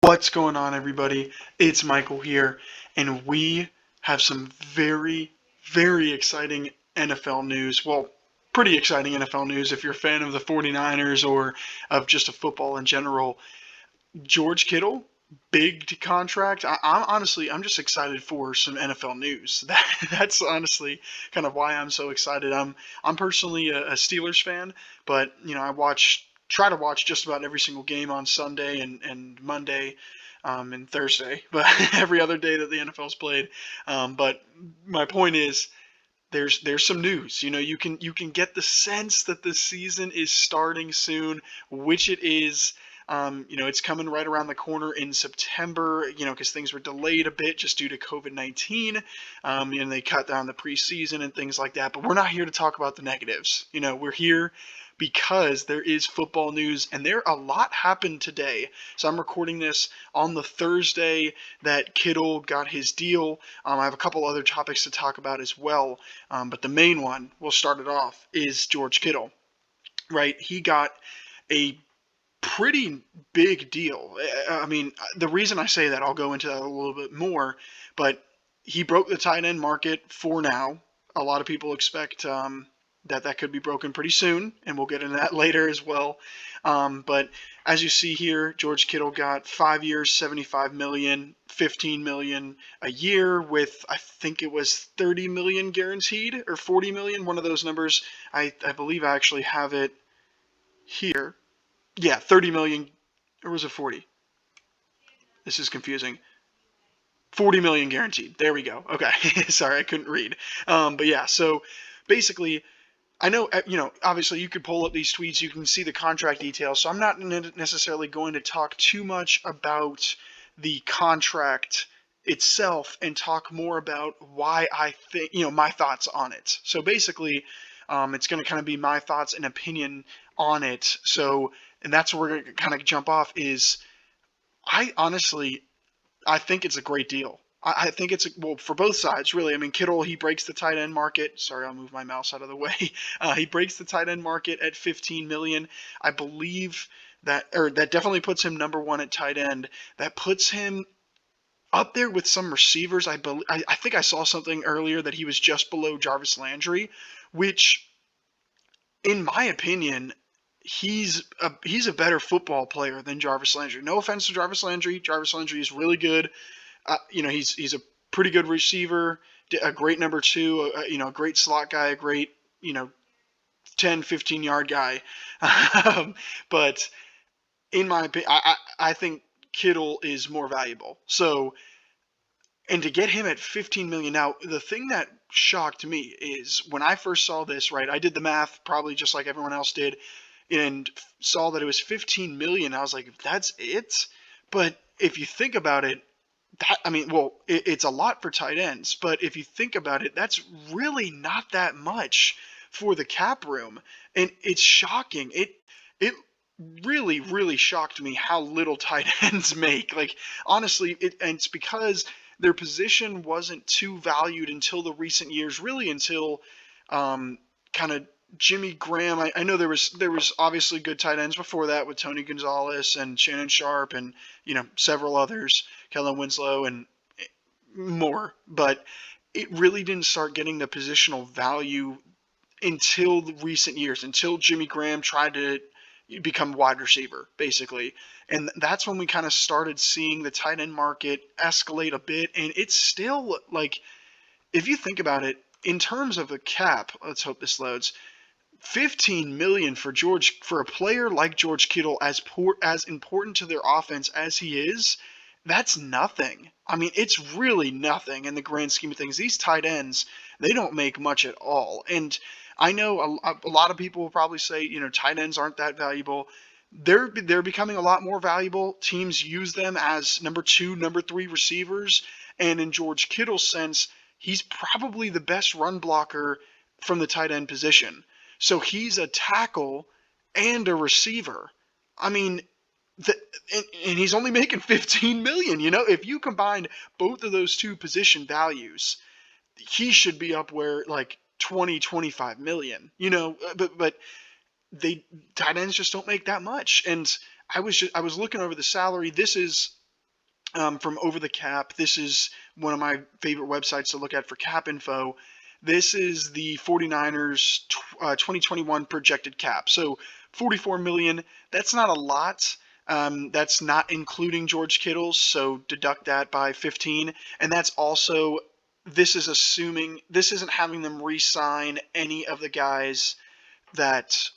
What's going on, everybody? It's Michael here, and we have some very, very exciting NFL news. Well, pretty exciting NFL news if you're a fan of the 49ers or of just a football in general. George Kittle, big contract. I'm just excited for some NFL news. That's honestly kind of why I'm so excited. I'm personally a Steelers fan, but try to watch just about every single game on Sunday and Monday. And Thursday, but every other day that the NFL's played. But my point is, there's some news. You can get the sense that the season is starting soon, which it is. It's coming right around the corner in September. Because things were delayed a bit just due to COVID-19. And they cut down the preseason and things like that. But we're not here to talk about the negatives. We're here because there is football news, and a lot happened today. So I'm recording this on the Thursday that Kittle got his deal. I have a couple other topics to talk about as well, but the main one, we'll start it off, is George Kittle. Right? He got a pretty big deal. I mean, the reason I say that, I'll go into that a little bit more, but he broke the tight end market for now. A lot of people expect that could be broken pretty soon, and we'll get into that later as well. But as you see here, George Kittle got 5 years, 75 million, 15 million a year, with I think it was 30 million guaranteed or 40 million, one of those numbers. I believe I actually have it here. Yeah, 30 million, or was it 40? This is confusing. 40 million guaranteed. There we go. Okay. Sorry, I couldn't read. But yeah, so basically, I know, obviously you could pull up these tweets, you can see the contract details, so I'm not necessarily going to talk too much about the contract itself and talk more about why I think, my thoughts on it. So basically, it's going to kind of be my thoughts and opinion on it. So, and that's where we're going to kind of jump off is, I honestly, I think it's a great deal. I think well, for both sides, really. I mean, Kittle, he breaks the tight end market. Sorry, I'll move my mouse out of the way. He breaks the tight end market at 15 million. I believe that definitely puts him number one at tight end. That puts him up there with some receivers. I think I saw something earlier that he was just below Jarvis Landry, which, in my opinion, he's a better football player than Jarvis Landry. No offense to Jarvis Landry. Jarvis Landry is really good. He's a pretty good receiver, a great number two, a great slot guy, a great, 10, 15-yard guy. But in my opinion, I think Kittle is more valuable. So, and to get him at 15 million. Now, the thing that shocked me is when I first saw this, right, I did the math probably just like everyone else did and saw that it was 15 million. I was like, that's it? But if you think about it, it's a lot for tight ends, but if you think about it, that's really not that much for the cap room, and it's shocking. It really, really shocked me how little tight ends make. Like, honestly, and it's because their position wasn't too valued until the recent years, really until kind of Jimmy Graham. I know there was obviously good tight ends before that with Tony Gonzalez and Shannon Sharp and several others, Kellen Winslow and more, but it really didn't start getting the positional value until the recent years, until Jimmy Graham tried to become wide receiver, basically. And that's when we kind of started seeing the tight end market escalate a bit. And it's still, like, if you think about it, in terms of the cap, let's hope this loads, 15 million for a player like George Kittle, as important to their offense as he is, that's nothing. I mean, it's really nothing in the grand scheme of things. These tight ends, they don't make much at all. And I know a lot of people will probably say, tight ends aren't that valuable. They're becoming a lot more valuable. Teams use them as number 2, number 3 receivers. And in George Kittle's sense, he's probably the best run blocker from the tight end position. So he's a tackle and a receiver. I mean, and he's only making 15 million. If you combine both of those two position values, he should be up where like 20, 25 million. But tight ends just don't make that much. And I was looking over the salary. This is from Over the Cap. This is one of my favorite websites to look at for cap info. This is the 49ers 2021 projected cap. So 44 million, that's not a lot. That's not including George Kittle's, so deduct that by 15. And that's also, this is assuming, this isn't having them re-sign any of the guys that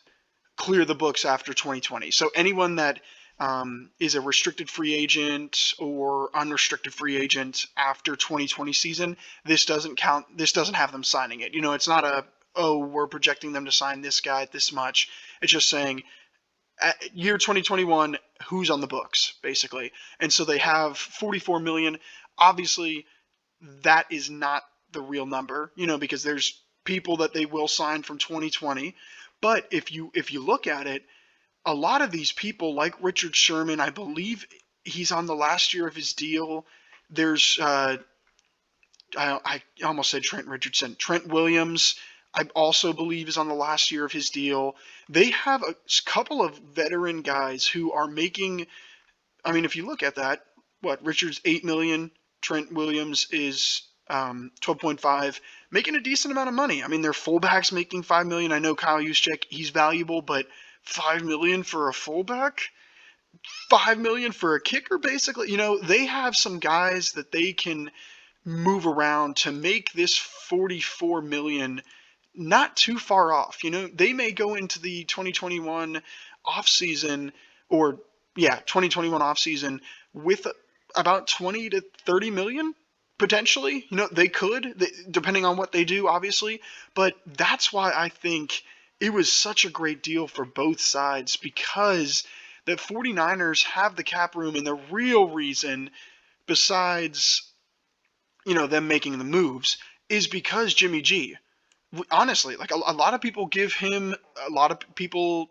clear the books after 2020. So anyone that is a restricted free agent or unrestricted free agent after 2020 season, this doesn't count. This doesn't have them signing it. It's not a, oh, we're projecting them to sign this guy at this much. It's just saying at year 2021, who's on the books, basically. And so they have 44 million. Obviously, that is not the real number, because there's people that they will sign from 2020. But if you look at it, a lot of these people, like Richard Sherman, I believe he's on the last year of his deal. There's I almost said Trent Richardson. Trent Williams, I also believe, is on the last year of his deal. They have a couple of veteran guys who are making. I mean, if you look at that, Richard's 8 million, Trent Williams is 12.5, making a decent amount of money. I mean, their fullbacks making 5 million. I know Kyle Juszczyk, he's valuable, but 5 million for a fullback, 5 million for a kicker, basically. They have some guys that they can move around to make this 44 million not too far off. They may go into the 2021 offseason, or 2021 offseason with about 20 to 30 million potentially. They could, depending on what they do, obviously. But that's why I think it was such a great deal for both sides, because the 49ers have the cap room, and the real reason, besides them making the moves, is because Jimmy G. Honestly, like a lot of people give him, a lot of people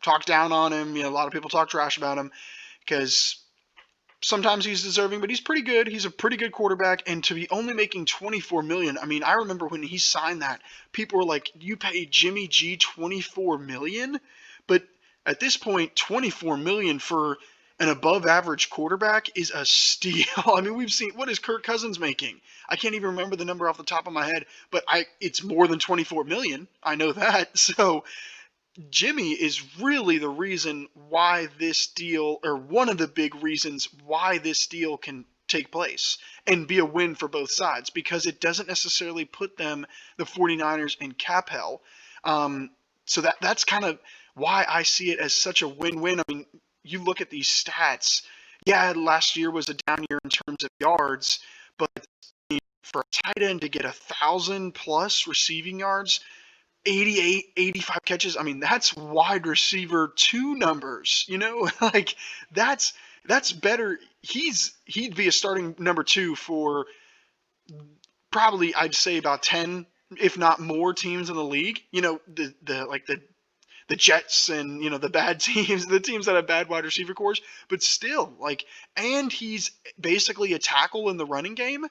talk down on him. A lot of people talk trash about him because sometimes he's deserving, but he's pretty good. He's a pretty good quarterback, and to be only making 24 million. I mean, I remember when he signed that, people were like, "You pay Jimmy G 24 million?" But at this point, 24 million for an above-average quarterback is a steal. I mean, we've seen, what is Kirk Cousins making? I can't even remember the number off the top of my head, but it's more than 24 million. I know that. So Jimmy is really the reason why this deal, or one of the big reasons why this deal can take place and be a win for both sides, because it doesn't necessarily put them, the 49ers, in cap hell. So that's kind of why I see it as such a win-win. I mean, you look at these stats. Yeah, last year was a down year in terms of yards, but for a tight end to get 1,000 plus receiving yards, 88, 85 catches. I mean, that's wide receiver 2 numbers, like that's better. He'd be a starting number 2 for probably, I'd say, about 10, if not more, teams in the league. The Jets and, the bad teams, the teams that have bad wide receiver cores, but still, and he's basically a tackle in the running game.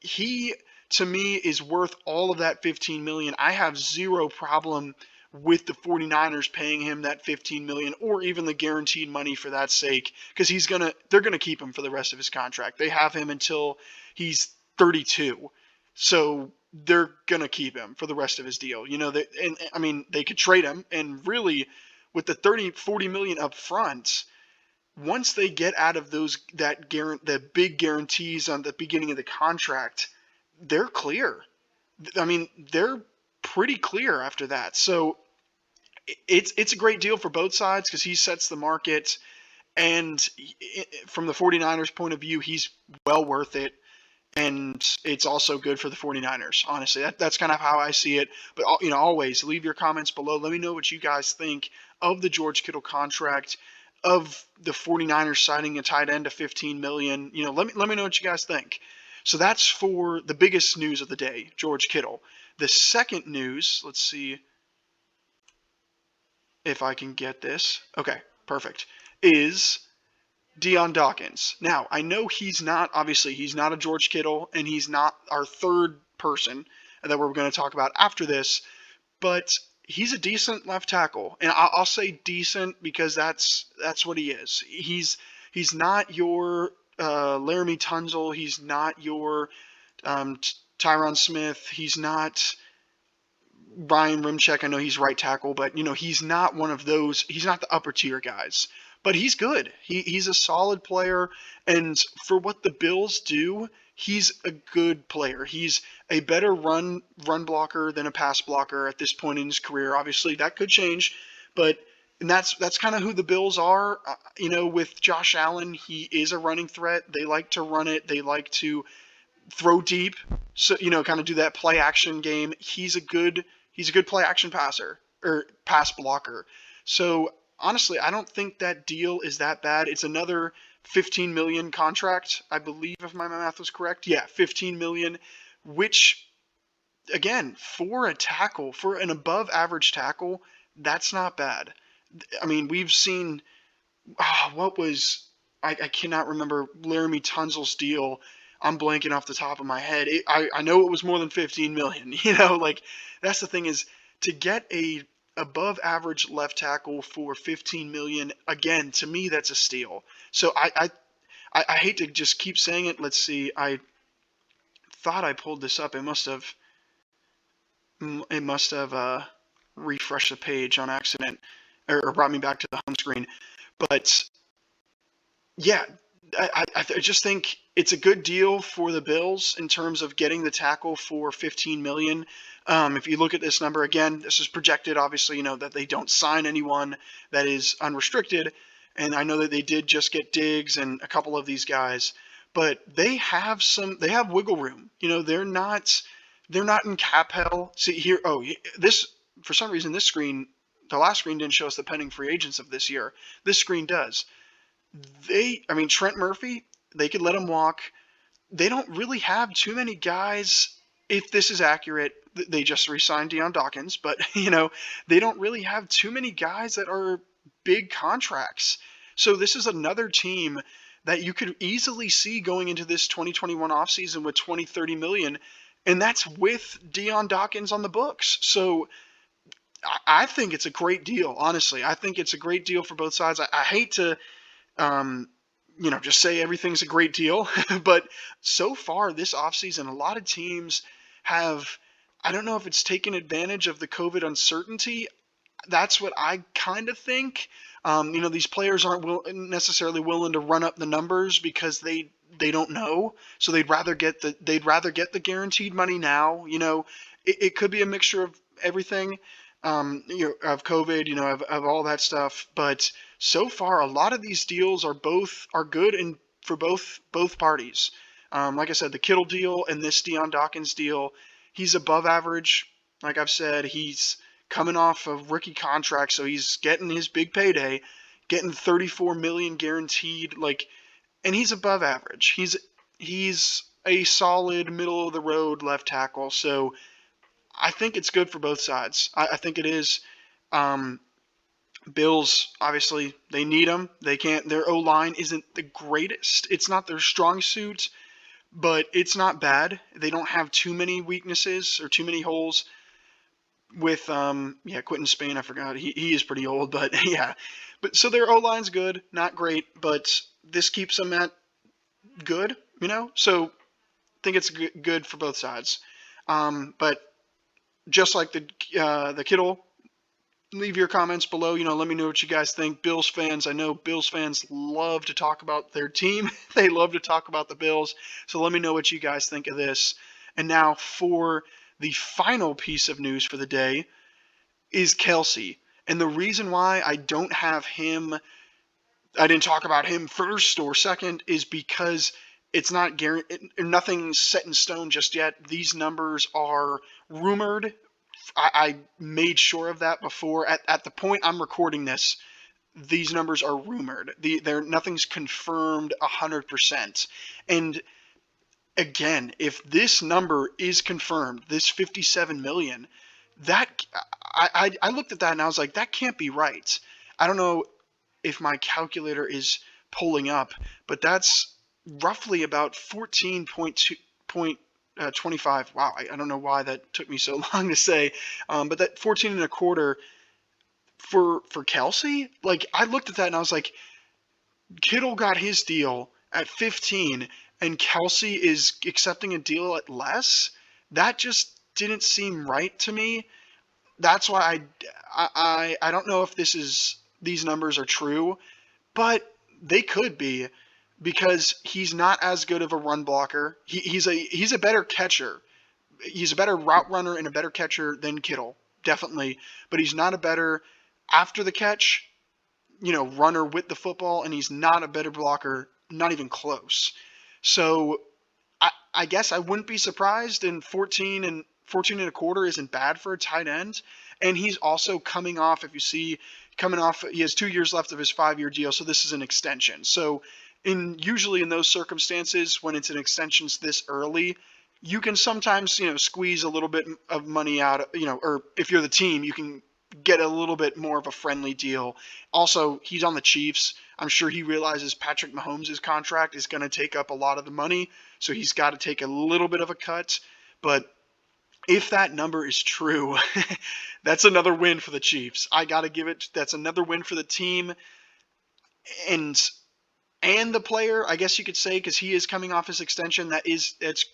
He, to me, is worth all of that 15 million. I have zero problem with the 49ers paying him that 15 million, or even the guaranteed money for that sake, because they're going to keep him for the rest of his contract. They have him until he's 32. So they're going to keep him for the rest of his deal. I mean, they could trade him, and really with the 40 million up front, once they get out of the big guarantees on the beginning of the contract, they're clear. I mean, they're pretty clear after that. So it's a great deal for both sides, because he sets the market, and from the 49ers point of view, he's well worth it. And it's also good for the 49ers, honestly. That's kind of how I see it. But, always leave your comments below. Let me know what you guys think of the George Kittle contract, of the 49ers signing a tight end to 15 million. Let me know what you guys think. So that's for the biggest news of the day, George Kittle. The second news, let's see if I can get this. Okay, perfect. Is Deion Dawkins. Now, I know he's not a George Kittle, and he's not our third person that we're going to talk about after this, but he's a decent left tackle. And I'll say decent because that's what he is. He's not your Laramie Tunzel. He's not your Tyron Smith. He's not Ryan Rimchek. I know he's right tackle, but he's not one of those. He's not the upper tier guys. But he's good. He's a solid player, and for what the Bills do, he's a good player. He's a better run blocker than a pass blocker at this point in his career. Obviously, that could change, but and that's kind of who the Bills are. With Josh Allen, he is a running threat. They like to run it. They like to throw deep. So kind of do that play action game. He's a good play action passer or pass blocker. So honestly, I don't think that deal is that bad. It's another 15 million contract, I believe, if my math was correct. Yeah, 15 million, which again, for a tackle, for an above average tackle, that's not bad. I mean, we've seen what was I cannot remember Laramie Tunzel's deal. I'm blanking off the top of my head. I know it was more than 15 million. Like that's the thing is to get a above average left tackle for 15 million. Again, to me, that's a steal. So I hate to just keep saying it. Let's see. I thought I pulled this up. It must have refreshed the page on accident or brought me back to the home screen. But yeah, I just think it's a good deal for the Bills in terms of getting the tackle for 15 million. If you look at this number again, this is projected. Obviously, that they don't sign anyone that is unrestricted, and I know that they did just get Diggs and a couple of these guys, but they have wiggle room. They're not in cap hell. See here. Oh, this for some reason this screen, the last screen didn't show us the pending free agents of this year. This screen does. Trent Murphy, they could let him walk. They don't really have too many guys. If this is accurate, they just re-signed Deion Dawkins, but they don't really have too many guys that are big contracts. So this is another team that you could easily see going into this 2021 offseason with 20, 30 million, and that's with Deion Dawkins on the books. So I think it's a great deal, honestly. I think it's a great deal for both sides. I hate to just say everything's a great deal. But so far this offseason, a lot of teams have, I don't know if it's taken advantage of the COVID uncertainty. That's what I kind of think. These players aren't necessarily willing to run up the numbers because they don't know. So they'd rather get the guaranteed money now. It could be a mixture of everything. Of COVID, of all that stuff. But so far, a lot of these deals are good and for both parties. Like I said, the Kittle deal and this Deion Dawkins deal, he's above average. Like I've said, he's coming off a rookie contract, so he's getting his big payday, getting 34 million guaranteed. And he's above average. He's a solid middle of the road left tackle. So I think it's good for both sides. I think it is. Bills, obviously, they need them. They can't. Their O-line isn't the greatest. It's not their strong suit, but it's not bad. They don't have too many weaknesses or too many holes. With Quentin Spain, I forgot. He is pretty old, but yeah. But so their O-line's good, not great, but this keeps them at good. So I think it's good for both sides. But just like the Kittle, leave your comments below. Let me know what you guys think. Bills fans, I know Bills fans love to talk about their team. They love to talk about the Bills. So let me know what you guys think of this. And now for the final piece of news for the day is Kelce. And the reason why I don't have him, I didn't talk about him first or second, is because it's not nothing's set in stone just yet. These numbers are rumored. I made sure of that before. At the point I'm recording this, these numbers are rumored. Nothing's confirmed 100%. And again, if this number is confirmed, this 57 million, that I looked at that and I was like, that can't be right. I don't know if my calculator is pulling up, but that's roughly about 14.25. Wow, I don't know why that took me so long to say, but that 14 and a quarter for Kelce. I looked at that and I was like, Kittle got his deal at 15 and Kelsey is accepting a deal at less, that just didn't seem right to me. That's why I don't know if these numbers are true, but they could be, because he's not as good of a run blocker. He's a better catcher. He's a better route runner and a better catcher than Kittle, definitely. But he's not a better after the catch, runner with the football, and he's not a better blocker, not even close. So I guess I wouldn't be surprised. And 14 and a quarter isn't bad for a tight end. And he's also coming off, if you see, he has 2 years left of his 5-year deal, so this is an extension. So usually in those circumstances, when it's an extension this early, you can sometimes, squeeze a little bit of money out, or if you're the team, you can get a little bit more of a friendly deal. Also, he's on the Chiefs. I'm sure he realizes Patrick Mahomes' contract is going to take up a lot of the money, so he's got to take a little bit of a cut. But if that number is true, that's another win for the Chiefs. I got to give it. That's another win for the team and the player, I guess you could say, because he is coming off his extension. It's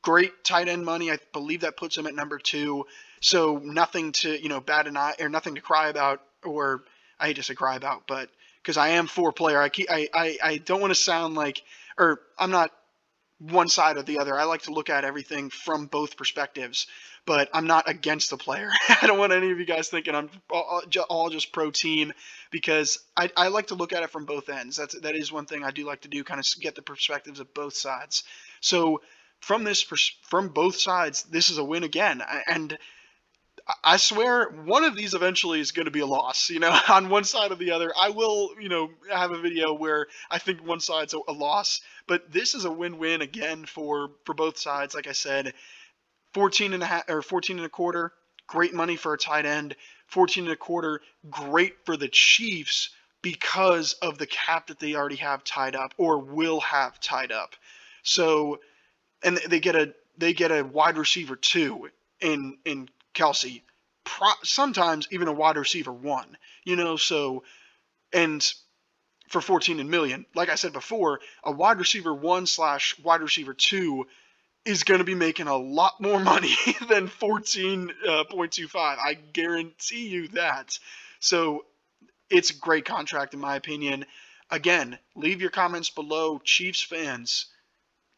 great tight end money. I believe that puts him at number 2. So nothing to bat an eye, or nothing to cry about, or I hate to say cry about, but because I am for player, I don't want to sound like, or I'm not one side or the other. I like to look at everything from both perspectives, but I'm not against the player. I don't want any of you guys thinking I'm all just pro team, because I like to look at it from both ends. That is one thing I do like to do, kind of get the perspectives of both sides. So from both sides, this is a win again. And I swear one of these eventually is going to be a loss, on one side or the other. I will, have a video where I think one side's a loss, but this is a win-win again for both sides. Like I said, 14 and a half or 14 and a quarter, great money for a tight end. 14 and a quarter, great for the Chiefs because of the cap that they already have tied up or will have tied up. So, and they get a wide receiver 2 in Kelsey, sometimes even a wide receiver 1, so, and for 14 million, like I said before, a wide receiver 1 / wide receiver 2 is going to be making a lot more money than 14.25. I guarantee you that. So it's a great contract in my opinion. Again, leave your comments below, Chiefs fans.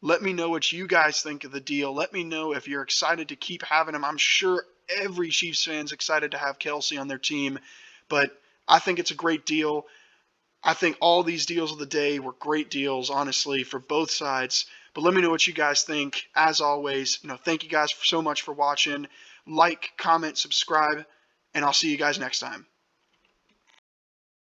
Let me know what you guys think of the deal. Let me know if you're excited to keep having him. I'm sure every Chiefs fan's excited to have Kelsey on their team, but I think it's a great deal. I think all these deals of the day were great deals, honestly, for both sides. But let me know what you guys think. As always, thank you guys so much for watching. Like, comment, subscribe, and I'll see you guys next time.